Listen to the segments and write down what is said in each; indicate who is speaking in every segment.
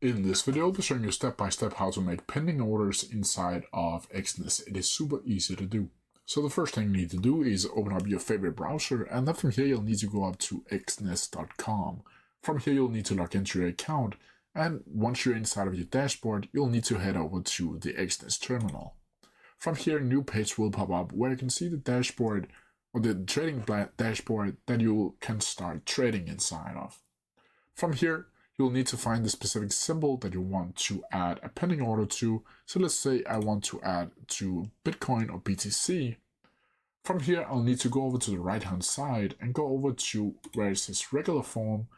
Speaker 1: In this video, I'll be showing you step by step how to make pending orders inside of Exness. It is super easy to do. So the first thing you need to do is open up your favorite browser, and then from here you'll need to go up to exness.com. From here you'll need to log into your account, and once you're inside of your dashboard, you'll need to head over to the Exness terminal. From here, a new page will pop up where you can see the dashboard or the trading dashboard that you can start trading inside of. From here, you'll need to find the specific symbol that you want to add a pending order to. So let's say I want to add to Bitcoin or BTC. From here, I'll need to go over to the right hand side and go over to where it says regular form.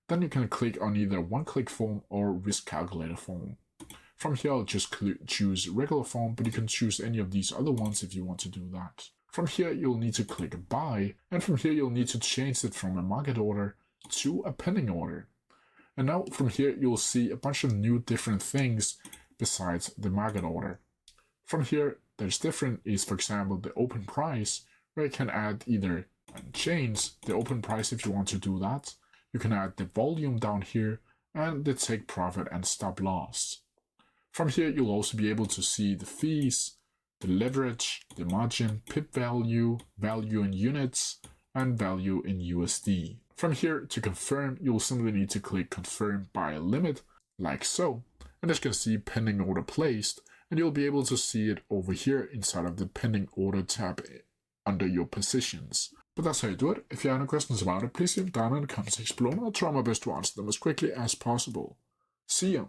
Speaker 1: Then you can click on either one-click form or risk calculator form. From here, I'll just choose regular form, but you can choose any of these other ones if you want to do that. From here, you'll need to click buy, and from here, you'll need to change it from a market order to a pending order. And now from here, you'll see a bunch of new different things besides the market order. From here, there's different is, for example, the open price, where you can add either and change the open price if you want to do that. You can add the volume down here and the take profit and stop loss. From here, you'll also be able to see the fees, the leverage, the margin, pip value, value in units, and value in USD. From here, to confirm, you'll simply need to click confirm by limit, like so, and as you can see pending order placed, and you'll be able to see it over here inside of the pending order tab under your positions. But that's how you do it. If you have any questions about it, please leave them down in the comment section below, and I'll try my best to answer them as quickly as possible. See ya!